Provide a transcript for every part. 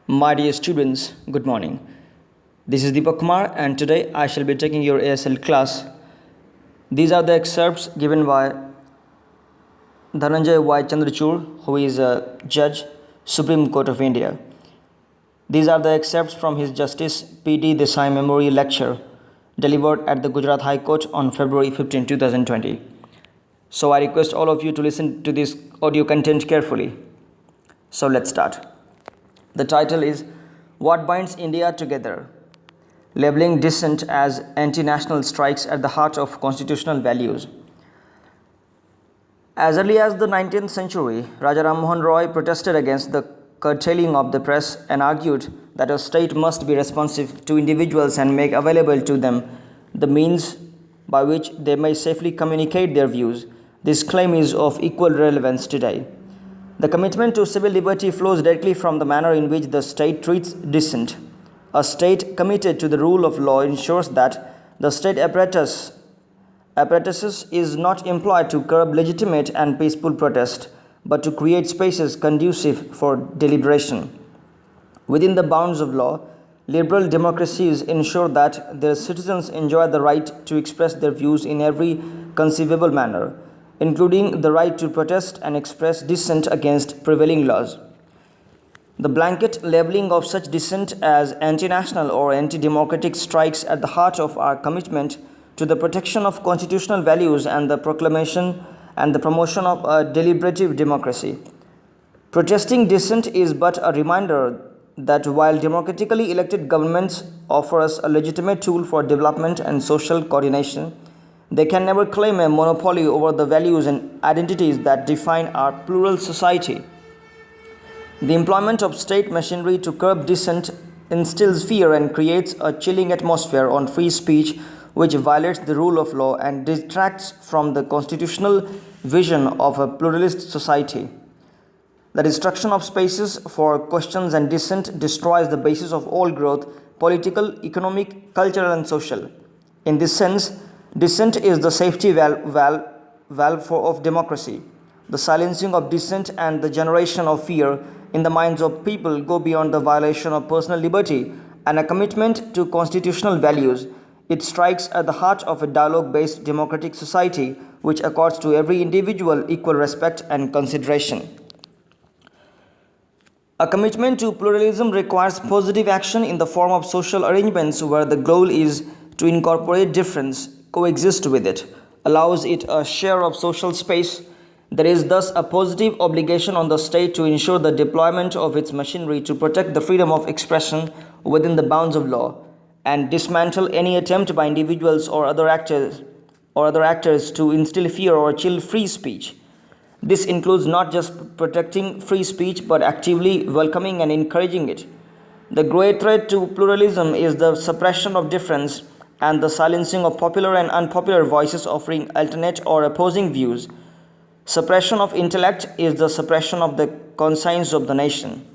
My dear students, good morning. This is Deepak and today I shall be taking your ASL class. These are the excerpts given by Dhananjay Y. Chandrachud, who is a judge, Supreme Court of India. These are the excerpts from his Justice P.D. Desai Memorial Lecture delivered at the Gujarat High Court on February 15, 2020. So I request all of you to listen to this audio content carefully. So let's start. The title is What Binds India Together? Labeling dissent as anti-national strikes at the heart of constitutional values. As early as the 19th century, Raja Ram Mohan Roy protested against the curtailing of the press and argued that a state must be responsive to individuals and make available to them the means by which they may safely communicate their views. This claim is of equal relevance today. The commitment to civil liberty flows directly from the manner in which the state treats dissent. A state committed to the rule of law ensures that the state apparatus is not employed to curb legitimate and peaceful protest, but to create spaces conducive for deliberation. Within the bounds of law, liberal democracies ensure that their citizens enjoy the right to express their views in every conceivable manner, including the right to protest and express dissent against prevailing laws. The blanket labeling of such dissent as anti-national or anti-democratic strikes at the heart of our commitment to the protection of constitutional values and the proclamation and the promotion of a deliberative democracy. Protesting dissent is but a reminder that while democratically elected governments offer us a legitimate tool for development and social coordination, they can never claim a monopoly over the values and identities that define our plural society. The employment of state machinery to curb dissent instills fear and creates a chilling atmosphere on free speech which violates the rule of law and detracts from the constitutional vision of a pluralist society. The destruction of spaces for questions and dissent destroys the basis of all growth, political, economic, cultural, and social. In this sense, dissent is the safety valve of democracy. The silencing of dissent and the generation of fear in the minds of people go beyond the violation of personal liberty and a commitment to constitutional values. It strikes at the heart of a dialogue-based democratic society which accords to every individual equal respect and consideration. A commitment to pluralism requires positive action in the form of social arrangements where the goal is to incorporate difference, coexist with it, allows it a share of social space. There is thus a positive obligation on the state to ensure the deployment of its machinery to protect the freedom of expression within the bounds of law and dismantle any attempt by individuals or other actors to instill fear or chill free speech. This includes not just protecting free speech but actively welcoming and encouraging it. The great threat to pluralism is the suppression of difference and the silencing of popular and unpopular voices offering alternate or opposing views. Suppression of intellect is the suppression of the conscience of the nation.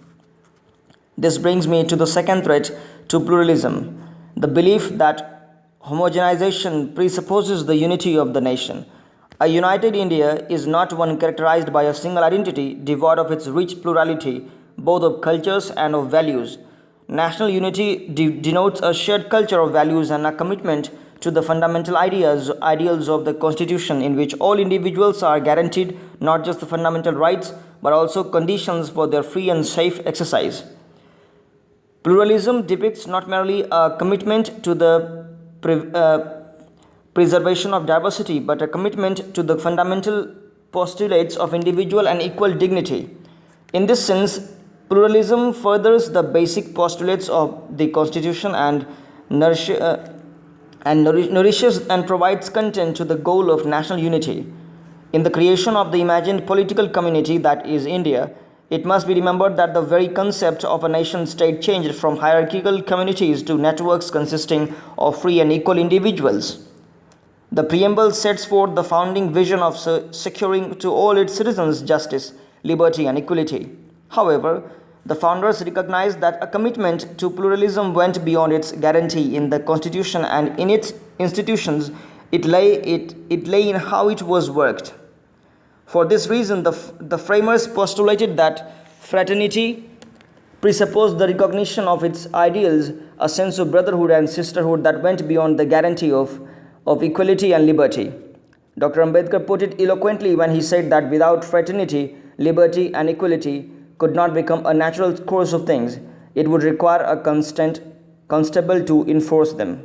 This brings me to the second threat to pluralism, the belief that homogenization presupposes the unity of the nation. A united India is not one characterized by a single identity devoid of its rich plurality, both of cultures and of values. National unity denotes a shared culture of values and a commitment to the fundamental ideals of the Constitution in which all individuals are guaranteed not just the fundamental rights but also conditions for their free and safe exercise. Pluralism depicts not merely a commitment to the preservation of diversity but a commitment to the fundamental postulates of individual and equal dignity. In this sense, pluralism furthers the basic postulates of the Constitution and nourishes and provides content to the goal of national unity. In the creation of the imagined political community that is India, it must be remembered that the very concept of a nation-state changed from hierarchical communities to networks consisting of free and equal individuals. The preamble sets forth the founding vision of securing to all its citizens justice, liberty, and equality. However, the founders recognized that a commitment to pluralism went beyond its guarantee in the Constitution and in its institutions. It lay in how it was worked. For this reason, the framers postulated that fraternity, presupposed the recognition of its ideals, a sense of brotherhood and sisterhood that went beyond the guarantee of equality and liberty. Dr. Ambedkar put it eloquently when he said that without fraternity, liberty, and equality could not become a natural course of things. It would require a constant constable to enforce them.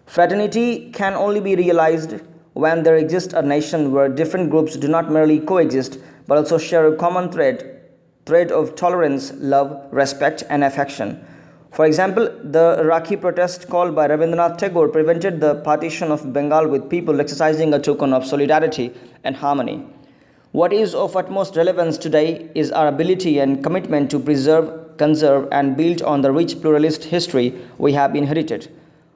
Fraternity can only be realized when there exists a nation where different groups do not merely coexist but also share a common thread of tolerance, love, respect, and affection. For example, the Rakhi protest called by Rabindranath Tagore prevented the partition of Bengal, with people exercising a token of solidarity and harmony. What is of utmost relevance today is our ability and commitment to preserve, conserve, and build on the rich pluralist history we have inherited.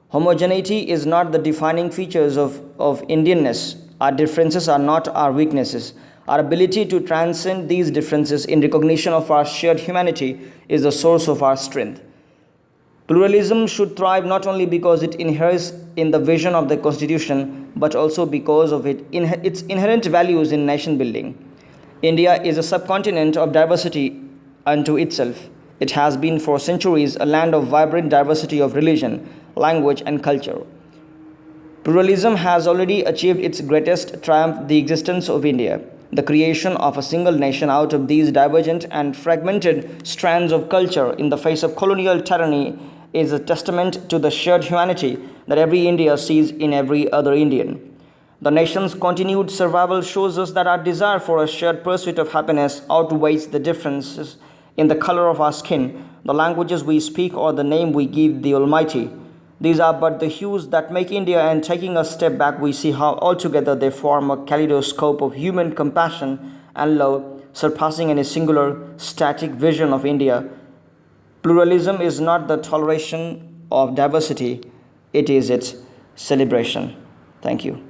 Homogeneity is not the defining features of Indianness. Our differences are not our weaknesses. Our ability to transcend these differences in recognition of our shared humanity is the source of our strength. Pluralism should thrive not only because it inheres in the vision of the Constitution, but also because of its inherent values in nation building. India is a subcontinent of diversity unto itself. It has been for centuries a land of vibrant diversity of religion, language, and culture. Pluralism has already achieved its greatest triumph, the existence of India. The creation of a single nation out of these divergent and fragmented strands of culture in the face of colonial tyranny is a testament to the shared humanity that every India sees in every other Indian. The nation's continued survival shows us that our desire for a shared pursuit of happiness outweighs the differences in the color of our skin, the languages we speak, or the name we give the Almighty. These are but the hues that make India, and taking a step back, we see how altogether they form a kaleidoscope of human compassion and love, surpassing any singular, static vision of India. Pluralism is not the toleration of diversity, it is its celebration. Thank you.